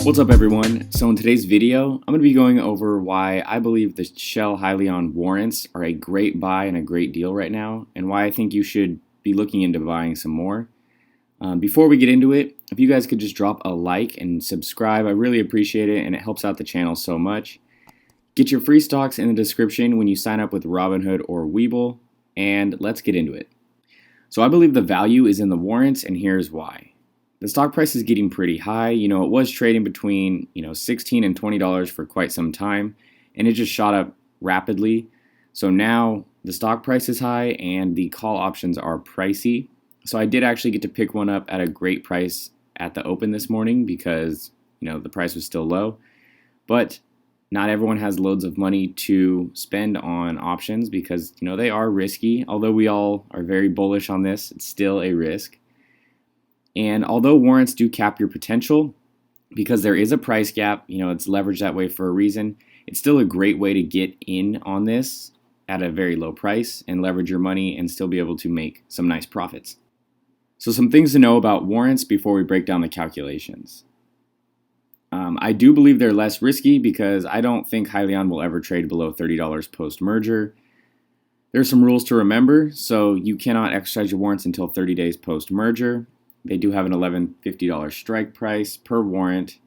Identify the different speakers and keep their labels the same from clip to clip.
Speaker 1: What's up everyone? So in today's video, I'm going to be going over why I believe the SHLL warrants are a great buy and a great deal right now, and why I think you should be looking into buying some more. Before we get into it, if you guys could just drop a like and subscribe, I really appreciate it and it helps out the channel so much. Get your free stocks in the description when you sign up with Robinhood or Webull, and let's get into it. So I believe the value is in the warrants, and here's why. The stock price is getting pretty high. It was trading between, $16 and $20 for quite some time, and it just shot up rapidly. So now the stock price is high and the call options are pricey. So I did actually get to pick one up at a great price at the open this morning because, the price was still low. But not everyone has loads of money to spend on options because, they are risky. Although we all are very bullish on this, it's still a risk. And although warrants do cap your potential, because there is a price gap, it's leveraged that way for a reason, it's still a great way to get in on this at a very low price and leverage your money and still be able to make some nice profits. So some things to know about warrants before we break down the calculations. I do believe they're less risky because I don't think Hyliion will ever trade below $30 post-merger. There's some rules to remember, so you cannot exercise your warrants until 30 days post-merger. They do have an $11.50 strike price per warrant.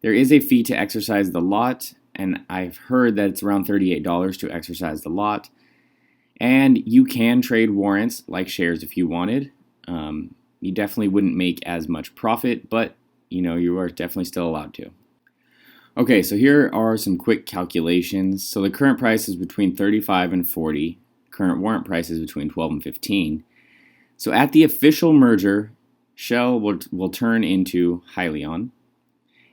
Speaker 1: There is a fee to exercise the lot, and I've heard that it's around $38 to exercise the lot. And you can trade warrants like shares if you wanted. You definitely wouldn't make as much profit, but you are definitely still allowed to. Okay, so here are some quick calculations. So the current price is between 35 and 40. Current warrant price is between 12 and 15. So at the official merger, Shell will turn into Hyliion,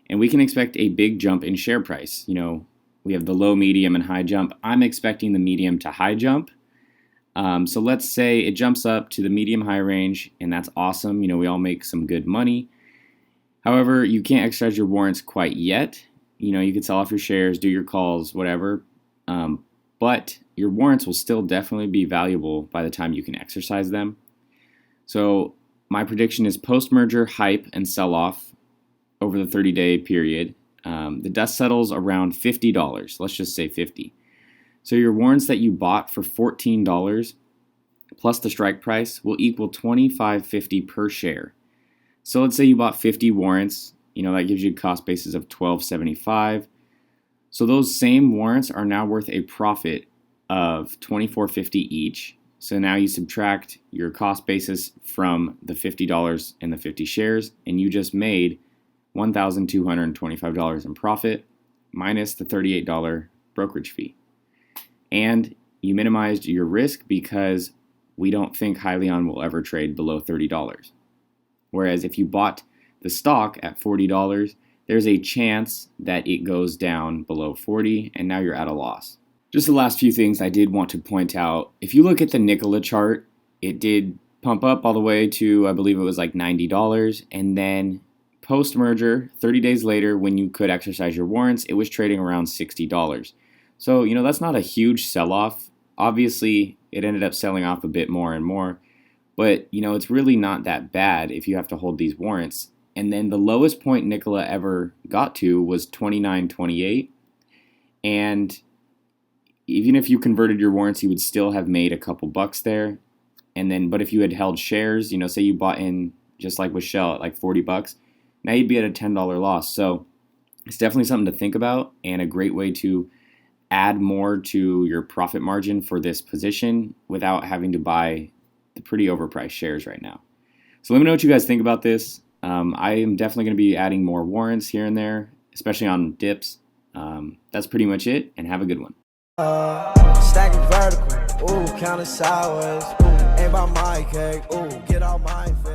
Speaker 1: and we can expect a big jump in share price. We have the low, medium, and high jump. I'm expecting the medium to high jump. So let's say it jumps up to the medium-high range, and that's awesome. We all make some good money. However, you can't exercise your warrants quite yet. You could sell off your shares, do your calls, whatever. But your warrants will still definitely be valuable by the time you can exercise them. So my prediction is post-merger hype and sell-off over the 30-day period. The dust settles around $50. Let's just say $50. So your warrants that you bought for $14 plus the strike price will equal $25.50 per share. So let's say you bought 50 warrants. That gives you a cost basis of $12.75. So those same warrants are now worth a profit of $24.50 each. So now you subtract your cost basis from the $50 and the 50 shares, and you just made $1,225 in profit minus the $38 brokerage fee. And you minimized your risk because we don't think Hyliion will ever trade below $30. Whereas if you bought the stock at $40, there's a chance that it goes down below 40, and now you're at a loss. Just the last few things I did want to point out. If you look at the Nikola chart, it did pump up all the way to, I believe it was like $90. And then post-merger, 30 days later, when you could exercise your warrants, it was trading around $60. So, that's not a huge sell-off. Obviously, it ended up selling off a bit more and more. But, it's really not that bad if you have to hold these warrants. And then the lowest point Nikola ever got to was $29.28. And even if you converted your warrants, you would still have made a couple bucks there. But if you had held shares, say you bought in just like with Shell at like $40, now you'd be at a $10 loss. So it's definitely something to think about and a great way to add more to your profit margin for this position without having to buy the pretty overpriced shares right now. So let me know what you guys think about this. I am definitely going to be adding more warrants here and there, especially on dips. That's pretty much it, and have a good one.
Speaker 2: Stacking vertical, ooh, counting sideways, ooh, ain't by my cake, ooh, get out my face.